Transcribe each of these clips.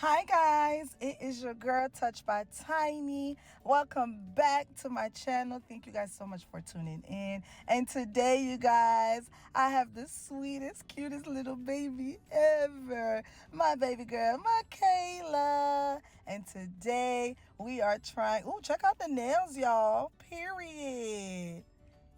Hi guys, it is your girl Touched by Tiny. Welcome back to my channel. Thank you guys so much for tuning in. And today, you guys, I have the sweetest, cutest little baby ever. My baby girl, Michaela. And today we are trying, check out the nails, y'all. Period.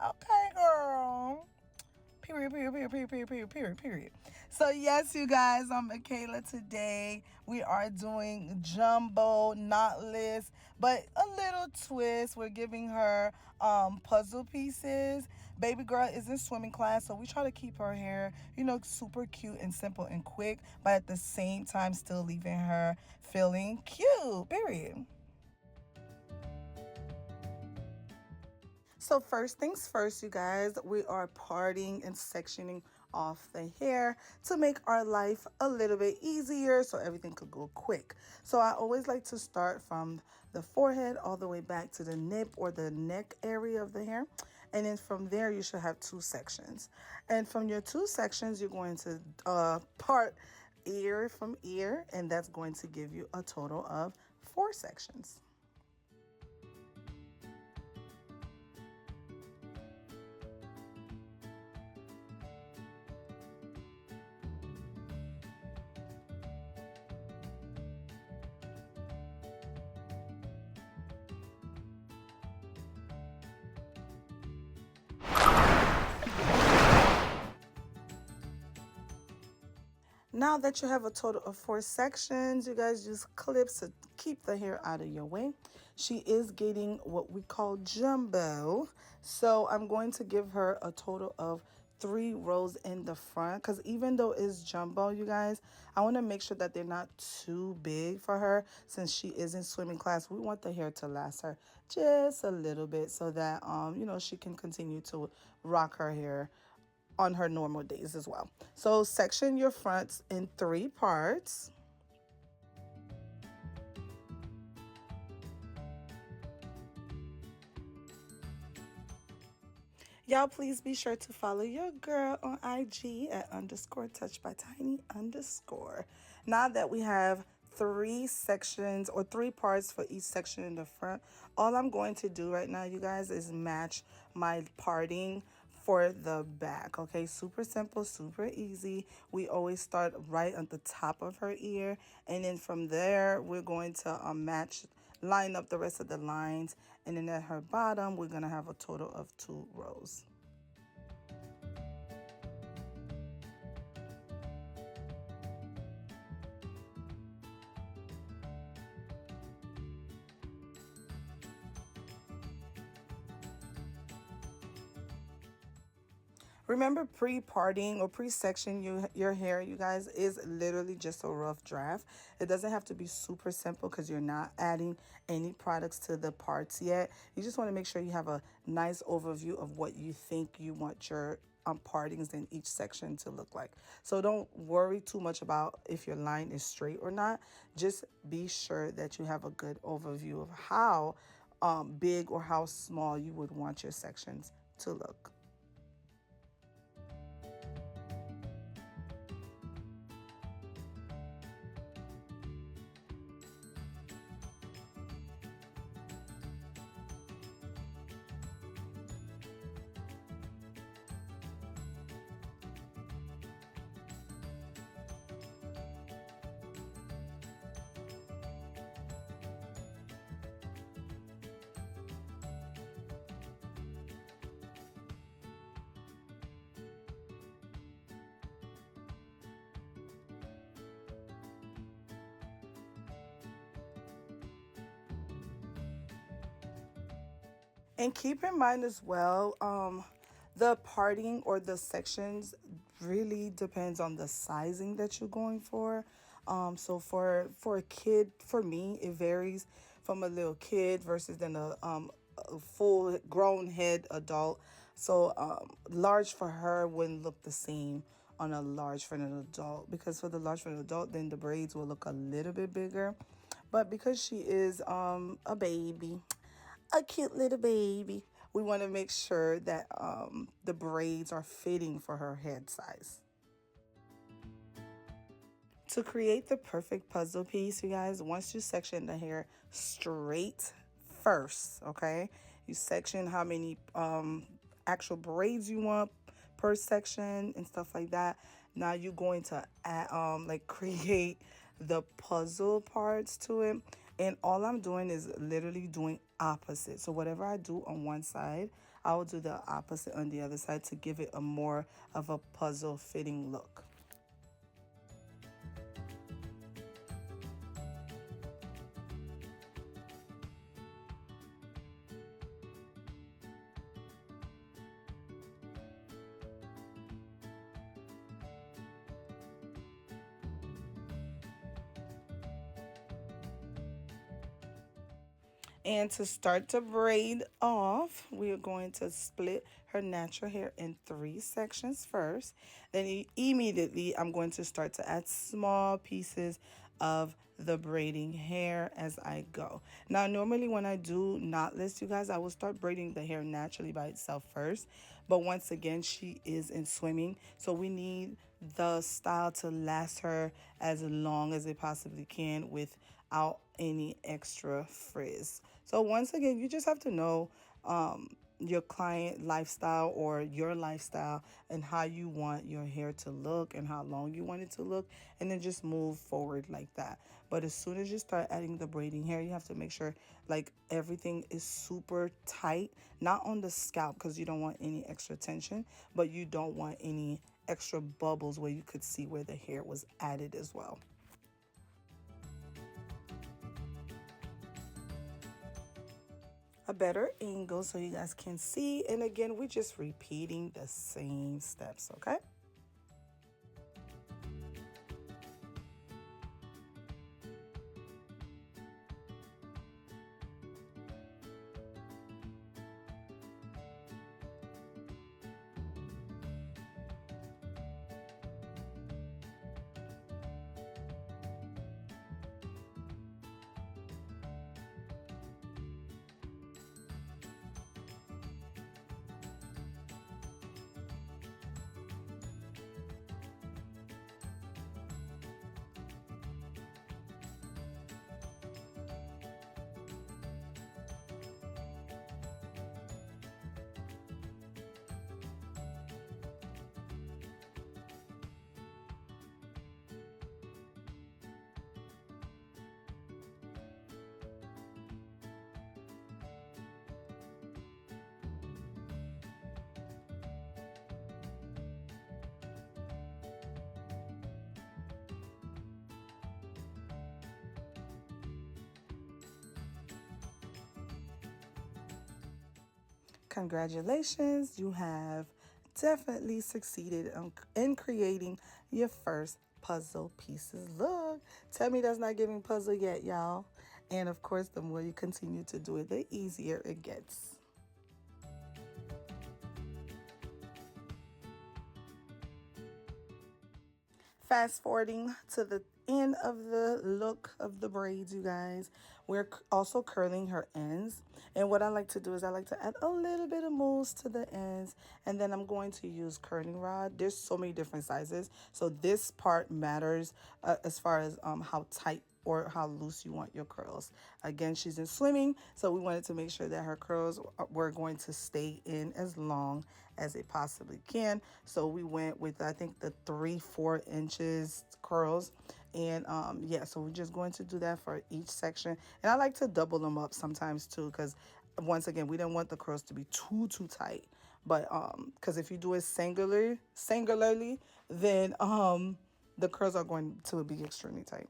Okay, girl. Period. So yes, you guys, I'm Michaela. Today we are doing jumbo, knotless, but a little twist. We're giving her puzzle pieces. Baby girl is in swimming class, so we try to keep her hair, super cute and simple and quick, but at the same time still leaving her feeling cute. Period. So first things first, you guys, we are parting and sectioning off the hair to make our life a little bit easier so everything could go quick. So I always like to start from the forehead all the way back to the nip or the neck area of the hair. And then from there, you should have two sections. And from your two sections, you're going to part ear from ear, and that's going to give you a total of 4 sections. Now that you have a total of 4 sections, you guys use clips to keep the hair out of your way. She is getting what we call jumbo. So I'm going to give her a total of 3 rows in the front, because even though it's jumbo, you guys, I want to make sure that they're not too big for her. Since she is in swimming class, we want the hair to last her just a little bit so that she can continue to rock her hair on her normal days as well. So section your fronts in 3 parts. Y'all, please be sure to follow your girl on IG at _touchedbytiny_. Now that we have 3 sections or 3 parts for each section in the front, all I'm going to do right now, you guys, is match my parting for the back. Okay, super simple, super easy. We always start right at the top of her ear, and then from there we're going to line up the rest of the lines, and then at her bottom we're going to have a total of 2 rows. Remember, pre-parting or pre-section your hair, you guys, is literally just a rough draft. It doesn't have to be super simple because you're not adding any products to the parts yet. You just want to make sure you have a nice overview of what you think you want your partings in each section to look like. So don't worry too much about if your line is straight or not. Just be sure that you have a good overview of how big or how small you would want your sections to look. And keep in mind as well, the parting or the sections really depends on the sizing that you're going for. So for a kid, for me, it varies from a little kid versus then a full grown head adult. So large for her wouldn't look the same on a large for an adult, because for the large for an adult, then the braids will look a little bit bigger. But because she is a baby, a cute little baby, we want to make sure that the braids are fitting for her head size. To create the perfect puzzle piece, you guys, once you section the hair straight first, okay? You section how many actual braids you want per section and stuff like that. Now you're going to add, like create the puzzle parts to it. And all I'm doing is literally doing opposite. So whatever I do on one side, I will do the opposite on the other side to give it a more of a puzzle fitting look. And to start to braid off, we are going to split her natural hair in 3 sections first. Then immediately I'm going to start to add small pieces of the braiding hair as I go. Now, normally when I do knotless, you guys, I will start braiding the hair naturally by itself first. But once again, she is in swimming, so we need the style to last her as long as it possibly can without any extra frizz. So once again, you just have to know your client lifestyle or your lifestyle and how you want your hair to look and how long you want it to look, and then just move forward like that. But as soon as you start adding the braiding hair, you have to make sure like everything is super tight, not on the scalp because you don't want any extra tension, but you don't want any extra bubbles where you could see where the hair was added as well. A better angle so you guys can see, and again, we're just repeating the same steps, okay? Congratulations, you have definitely succeeded in creating your first puzzle pieces. Look, tell me that's not giving puzzle yet, y'all. And of course, the more you continue to do it, the easier it gets. Fast forwarding to the end of the look of the braids, you guys, we're also curling her ends. And what I like to do is I like to add a little bit of mousse to the ends, and then I'm going to use curling rod. There's so many different sizes, so this part matters as far as how tight or how loose you want your curls. Again, she's in swimming, so we wanted to make sure that her curls were going to stay in as long as it possibly can. So we went with, I think, the 3-4 inches curls. And yeah, so we're just going to do that for each section. And I like to double them up sometimes too, because once again, we don't want the curls to be too tight. But because if you do it singularly, then the curls are going to be extremely tight.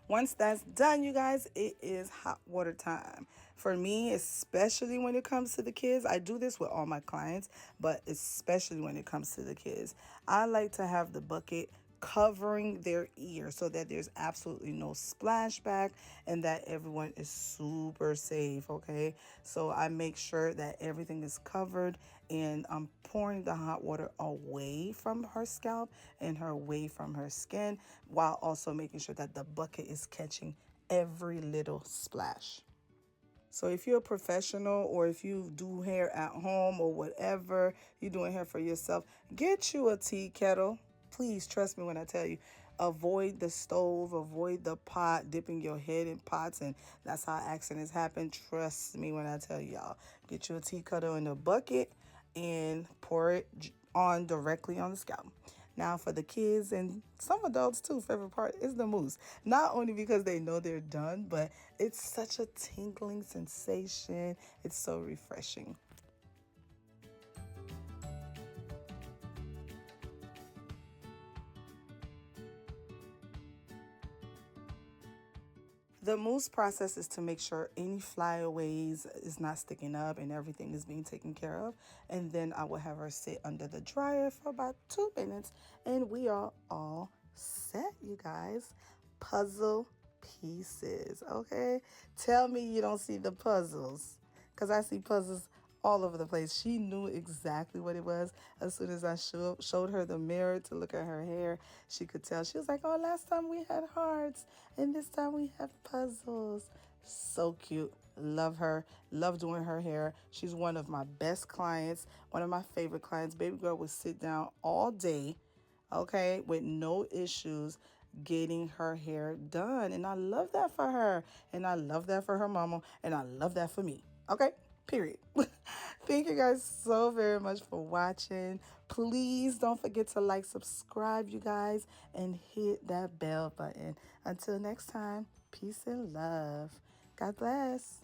Once that's done, you guys, it is hot water time. For me, especially when it comes to the kids, I do this with all my clients, but especially when it comes to the kids, I like to have the bucket covering their ear so that there's absolutely no splashback and that everyone is super safe, okay? So I make sure that everything is covered, and I'm pouring the hot water away from her scalp and her away from her skin, while also making sure that the bucket is catching every little splash. So if you're a professional or if you do hair at home or whatever, you're doing hair for yourself, get you a tea kettle. Please trust me when I tell you. Avoid the stove, avoid the pot, dipping your head in pots, and that's how accidents happen. Trust me when I tell y'all. Get you a tea kettle in a bucket and pour it on directly on the scalp. Now, for the kids and some adults too, favorite part is the mousse. Not only because they know they're done, but it's such a tingling sensation. It's so refreshing. The mousse process is to make sure any flyaways is not sticking up and everything is being taken care of. And then I will have her sit under the dryer for about 2 minutes and we are all set, you guys. Puzzle pieces, okay? Tell me you don't see the puzzles because I see puzzles all over the place. She knew exactly what it was. As soon as I showed her the mirror to look at her hair, she could tell. She was like, oh, last time we had hearts, and this time we have puzzles. So cute. Love her. Love doing her hair. She's one of my best clients, one of my favorite clients. Baby girl would sit down all day, okay, with no issues getting her hair done. And I love that for her. And I love that for her mama. And I love that for me. Okay? Period. Thank you guys so very much for watching. Please don't forget to like, subscribe, you guys, and hit that bell button. Until next time, peace and love. God bless.